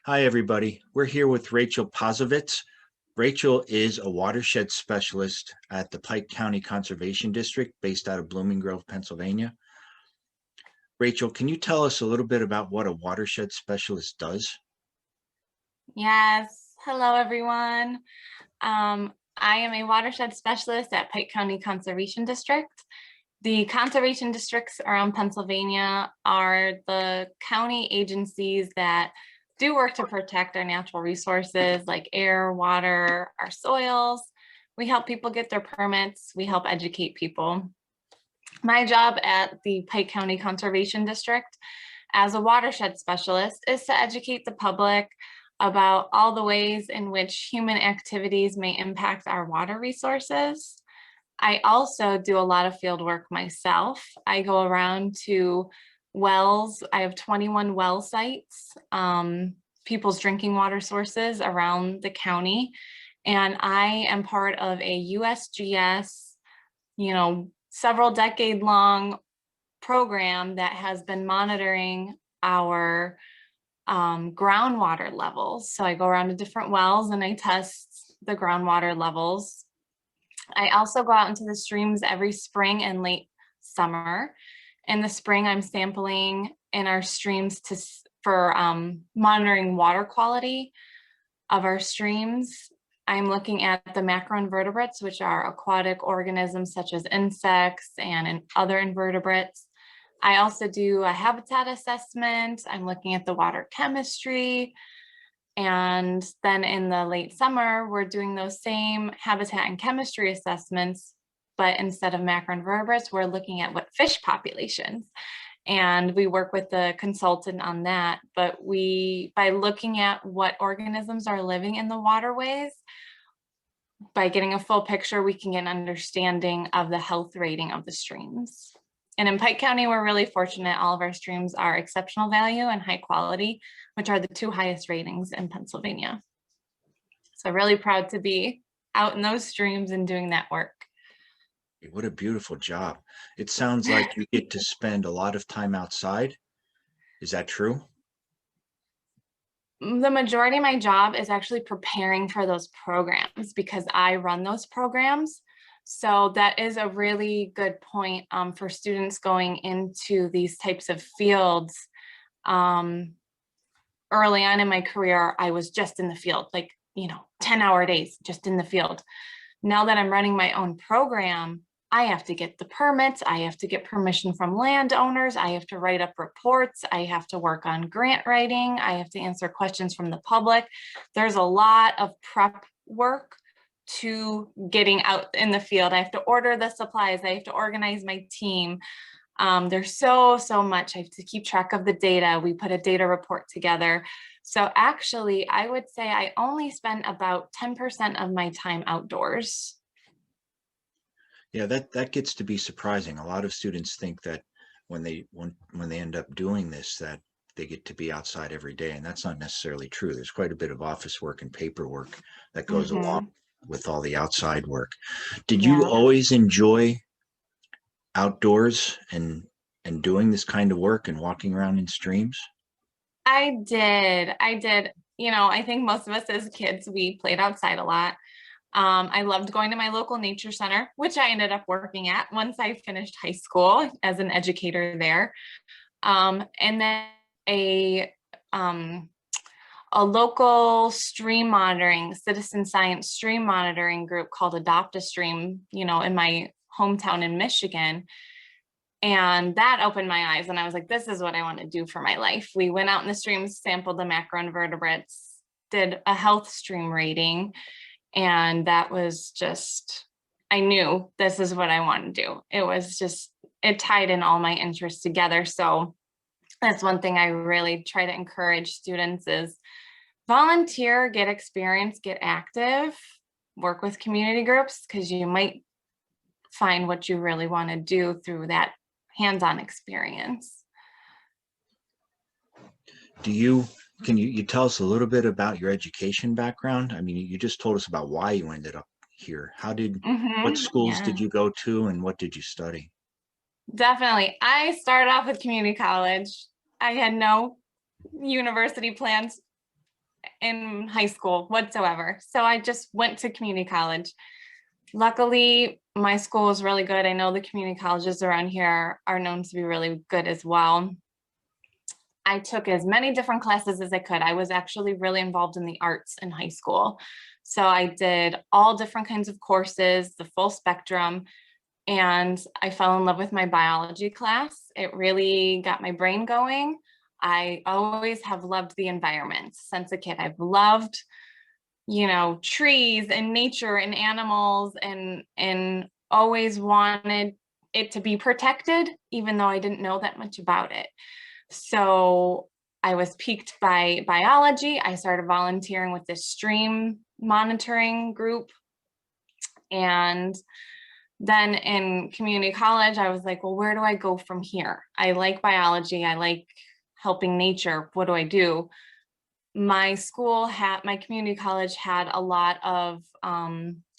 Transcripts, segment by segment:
Hi, everybody. We're here with Rachel Posavetz. Rachel is a watershed specialist at the Pike County Conservation District based out of Blooming Grove, Pennsylvania. Rachel, can you tell us a little bit about what a watershed specialist does? Yes. Hello, everyone. I am a watershed specialist at Pike County Conservation District. The conservation districts around Pennsylvania are the county agencies that do work to protect our natural resources like air, water, our soils. We help people get their permits. We help educate people. My job at the Pike County Conservation District as a watershed specialist is to educate the public about all the ways in which human activities may impact our water resources. I also do a lot of field work myself. I go around to wells. I have 21 well sites, people's drinking water sources around the county. And I am part of a USGS, several decade long program that has been monitoring our groundwater levels. So I go around to different wells and I test the groundwater levels. I also go out into the streams every spring and late summer. In the spring, I'm sampling in our streams for monitoring water quality of our streams. I'm looking at the macroinvertebrates, which are aquatic organisms such as insects and other invertebrates. I also do a habitat assessment. I'm looking at the water chemistry. And then in the late summer, we're doing those same habitat and chemistry assessments, but instead of macroinvertebrates, we're looking at what fish populations. And we work with the consultant on that. But by looking at what organisms are living in the waterways, by getting a full picture, we can get an understanding of the health rating of the streams. And in Pike County, we're really fortunate. All of our streams are exceptional value and high quality, which are the two highest ratings in Pennsylvania. So really proud to be out in those streams and doing that work. What a beautiful job. It sounds like you get to spend a lot of time outside. Is that true? The majority of my job is actually preparing for those programs because I run those programs. So that is a really good point for students going into these types of fields. Early on in my career, I was just in the field, 10-hour days just in the field. Now that I'm running my own program, I have to get the permits. I have to get permission from landowners. I have to write up reports. I have to work on grant writing. I have to answer questions from the public. There's a lot of prep work to getting out in the field. I have to order the supplies. I have to organize my team. There's so much. I have to keep track of the data. We put a data report together. So actually, I would say I only spend about 10% of my time outdoors. Yeah, that gets to be surprising. A lot of students think that when they end up doing this, that they get to be outside every day, and that's not necessarily true. There's quite a bit of office work and paperwork that goes along with all the outside work. Did you always enjoy outdoors and doing this kind of work and walking around in streams? I did. I think most of us as kids, we played outside a lot. I loved going to my local nature center, which I ended up working at once I finished high school as an educator there. And then a local stream monitoring, citizen science stream monitoring group called Adopt a Stream, in my hometown in Michigan. And that opened my eyes and I was like, this is what I want to do for my life. We went out in the streams, sampled the macroinvertebrates, did a health stream rating. And that was just, I knew this is what I want to do. It tied in all my interests together. So that's one thing I really try to encourage students is volunteer, get experience, get active, work with community groups, because you might find what you really want to do through that hands-on experience. Can you tell us a little bit about your education background? I mean, you just told us about why you ended up here. What schools did you go to and what did you study? Definitely. I started off with community college. I had no university plans in high school whatsoever. So I just went to community college. Luckily, my school was really good. I know the community colleges around here are known to be really good as well. I took as many different classes as I could. I was actually really involved in the arts in high school. So I did all different kinds of courses, the full spectrum, and I fell in love with my biology class. It really got my brain going. I always have loved the environment since a kid. I've loved, trees and nature and animals, and always wanted it to be protected, even though I didn't know that much about it. So I was piqued by biology. I started volunteering with this stream monitoring group. And then in community college, I was like, well, where do I go from here? I like biology. I like helping nature. What do I do? My community college had a lot of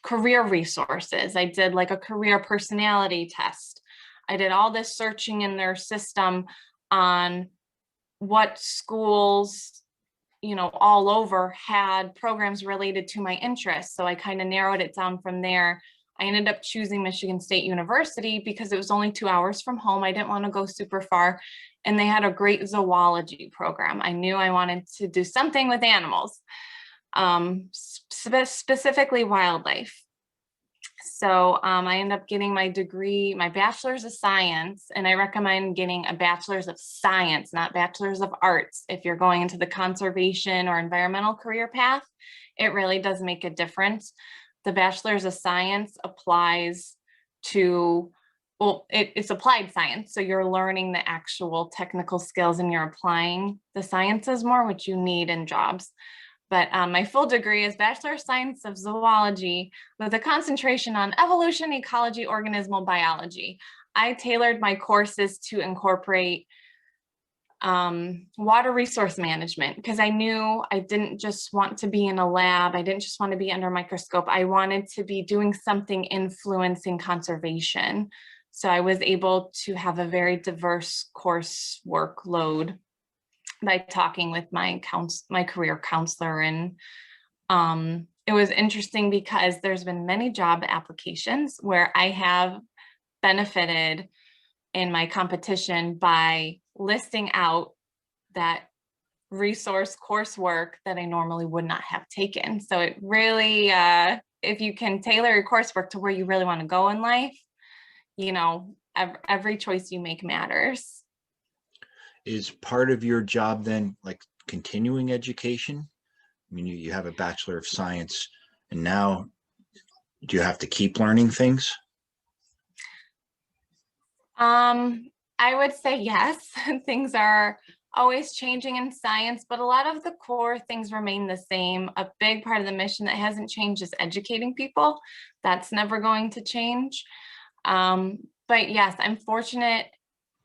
career resources. I did like a career personality test. I did all this searching in their system on what schools, all over had programs related to my interests. So I kind of narrowed it down from there. I ended up choosing Michigan State University because it was only 2 hours from home. I didn't want to go super far. And they had a great zoology program. I knew I wanted to do something with animals, specifically wildlife. So I ended up getting my degree, my bachelor's of science, and I recommend getting a bachelor's of science, not bachelor's of arts. If you're going into the conservation or environmental career path, it really does make a difference. The bachelor's of science applies to, it's applied science. So you're learning the actual technical skills and you're applying the sciences more, which you need in jobs. But my full degree is Bachelor of Science of Zoology with a concentration on evolution, ecology, organismal biology. I tailored my courses to incorporate water resource management because I knew I didn't just want to be in a lab. I didn't just want to be under a microscope. I wanted to be doing something influencing conservation. So I was able to have a very diverse course workload by talking with my career counselor. And it was interesting because there's been many job applications where I have benefited in my competition by listing out that resource coursework that I normally would not have taken. So it really, if you can tailor your coursework to where you really want to go in life, every choice you make matters. Is part of your job then like continuing education? I mean, you have a Bachelor of Science, and now do you have to keep learning things? I would say yes. Things are always changing in science, but a lot of the core things remain the same. A big part of the mission that hasn't changed is educating people. That's never going to change. But yes, I'm fortunate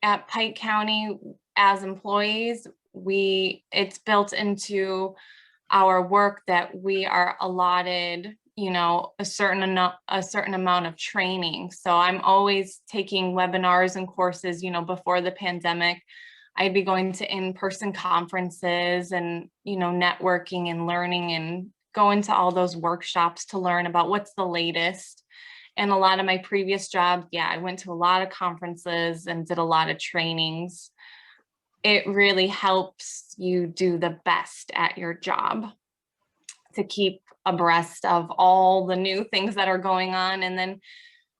at Pike County as employees, it's built into our work that we are allotted, a certain amount of training. So I'm always taking webinars and courses, before the pandemic, I'd be going to in-person conferences and, networking and learning and going to all those workshops to learn about what's the latest. And a lot of my previous jobs, I went to a lot of conferences and did a lot of trainings. It really helps you do the best at your job to keep abreast of all the new things that are going on. And then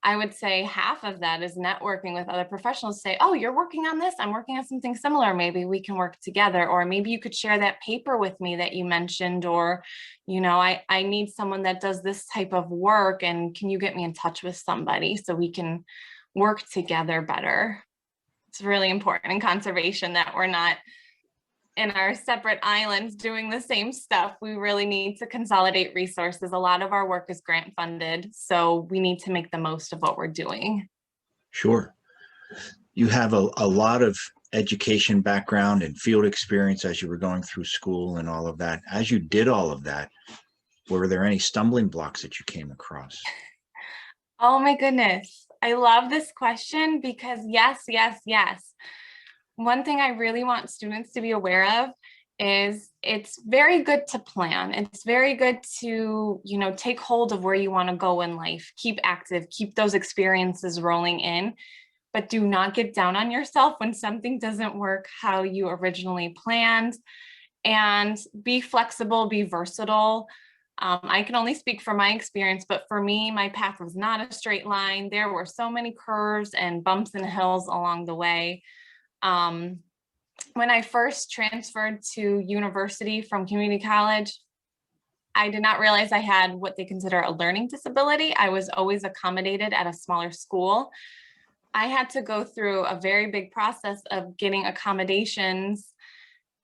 I would say half of that is networking with other professionals. Say, oh, you're working on this. I'm working on something similar. Maybe we can work together. Or maybe you could share that paper with me that you mentioned. Or, I need someone that does this type of work. And can you get me in touch with somebody so we can work together better? It's really important in conservation that we're not in our separate islands doing the same stuff. We really need to consolidate resources. A lot of our work is grant funded, so we need to make the most of what we're doing. Sure. You have a lot of education background and field experience as you were going through school and all of that. As you did all of that, were there any stumbling blocks that you came across? Oh my goodness. I love this question because yes. One thing I really want students to be aware of is it's very good to plan. It's very good to, take hold of where you want to go in life, keep active, keep those experiences rolling in, but do not get down on yourself when something doesn't work how you originally planned, and be flexible, be versatile. I can only speak from my experience, but for me, my path was not a straight line. There were so many curves and bumps and hills along the way. When I first transferred to university from community college, I did not realize I had what they consider a learning disability. I was always accommodated at a smaller school. I had to go through a very big process of getting accommodations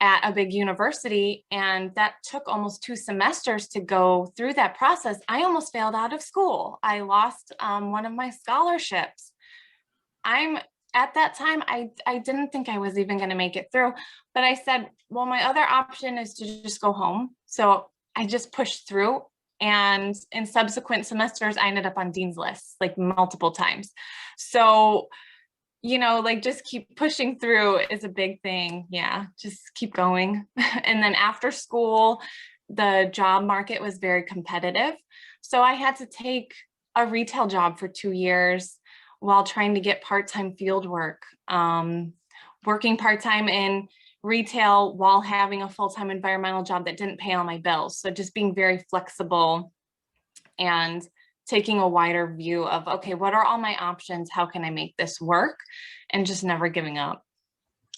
at a big university, and that took almost 2 semesters to go through that process. I almost failed out of school. I lost one of my scholarships. At that time, I didn't think I was even going to make it through, but I said, well, my other option is to just go home. So I just pushed through, and in subsequent semesters, I ended up on dean's lists like multiple times. So just keep pushing through is a big thing. Yeah, just keep going. And then after school, the job market was very competitive. So I had to take a retail job for 2 years while trying to get part-time field work, working part-time in retail while having a full-time environmental job that didn't pay all my bills. So just being very flexible and taking a wider view of, okay, what are all my options? How can I make this work? And just never giving up.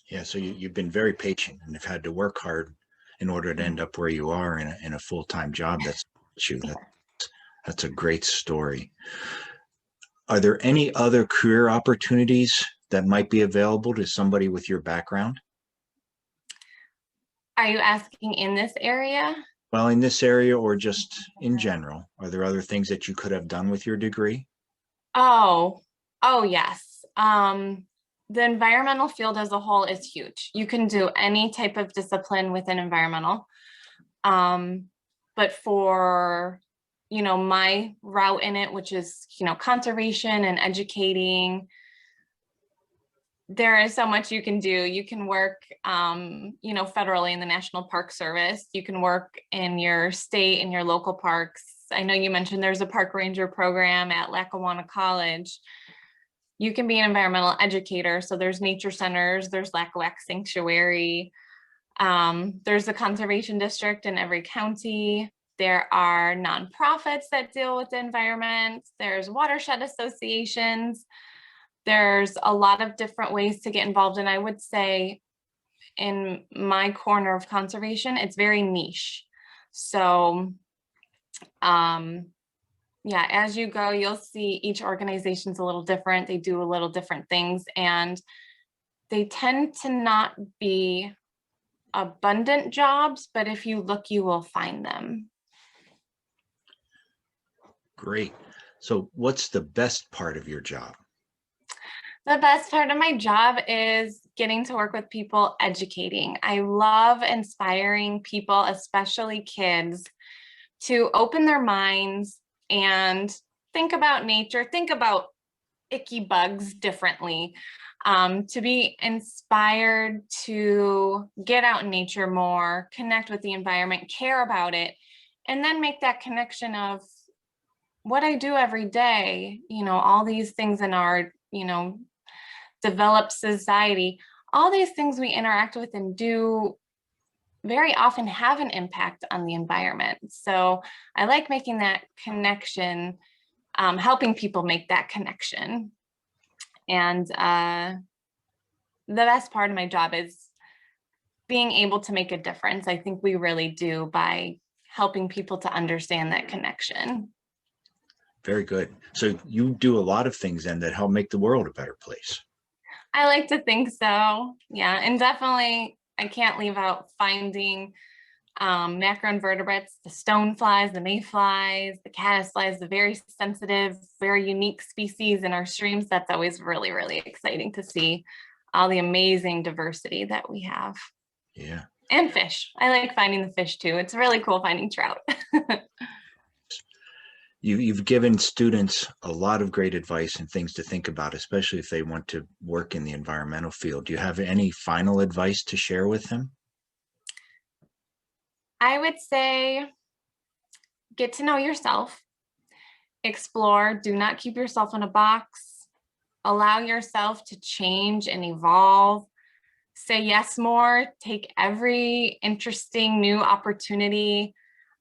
Yeah, so you've been very patient and have had to work hard in order to end up where you are in a full-time job. That's a great story. Are there any other career opportunities that might be available to somebody with your background? Are you asking in this area? Well, in this area or just in general, are there other things that you could have done with your degree? Oh, yes. The environmental field as a whole is huge. You can do any type of discipline within environmental. But for, my route in it, which is, conservation and educating, there is so much you can do. You can work, federally in the National Park Service. You can work in your state and your local parks. I know you mentioned there's a park ranger program at Lackawanna College. You can be an environmental educator. So there's nature centers, there's Lackawanna Sanctuary. There's a conservation district in every county. There are nonprofits that deal with the environment. There's watershed associations. There's a lot of different ways to get involved. And I would say in my corner of conservation, it's very niche. So, yeah, as you go, you'll see each organization's a little different. They do a little different things, and they tend to not be abundant jobs, but if you look, you will find them. Great. So what's the best part of your job? The best part of my job is getting to work with people, educating. I love inspiring people, especially kids, to open their minds and think about nature, think about icky bugs differently, to be inspired to get out in nature more, connect with the environment, care about it, and then make that connection of what I do every day, all these things in our, developed society, all these things we interact with and do very often have an impact on the environment. So I like making that connection, helping people make that connection. And the best part of my job is being able to make a difference. I think we really do by helping people to understand that connection. Very good. So you do a lot of things then that help make the world a better place. I like to think so. Yeah, and definitely I can't leave out finding macroinvertebrates, the stoneflies, the mayflies, the caddisflies, the very sensitive, very unique species in our streams. That's always really, really exciting to see all the amazing diversity that we have. Yeah. And fish. I like finding the fish too. It's really cool finding trout. You've given students a lot of great advice and things to think about, especially if they want to work in the environmental field. Do you have any final advice to share with them? I would say get to know yourself, explore, do not keep yourself in a box, allow yourself to change and evolve, say yes more, take every interesting new opportunity.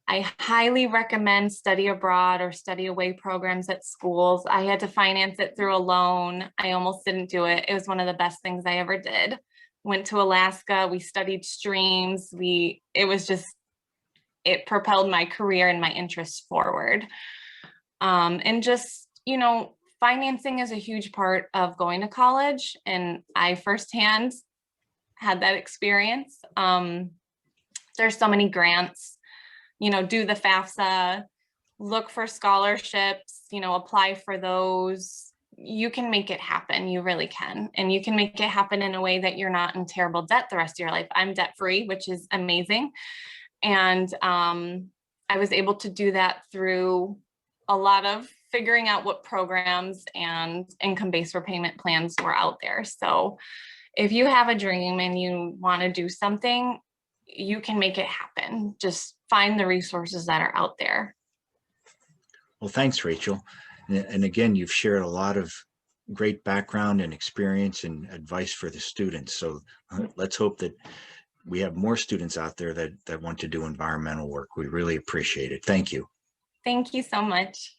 I highly recommend study abroad or study away programs at schools. I had to finance it through a loan. I almost didn't do it. It was one of the best things I ever did. Went to Alaska, we studied streams. It propelled my career and my interests forward. And just, financing is a huge part of going to college. And I firsthand had that experience. There's so many grants, do the FAFSA, look for scholarships, apply for those. You can make it happen. You really can. And you can make it happen in a way that you're not in terrible debt the rest of your life. I'm debt free, which is amazing. And I was able to do that through a lot of figuring out what programs and income-based repayment plans were out there. So if you have a dream and you want to do something, you can make it happen. Just find the resources that are out there. Well, thanks, Rachel. And again, you've shared a lot of great background and experience and advice for the students. So let's hope that we have more students out there that want to do environmental work. We really appreciate it. Thank you. Thank you so much.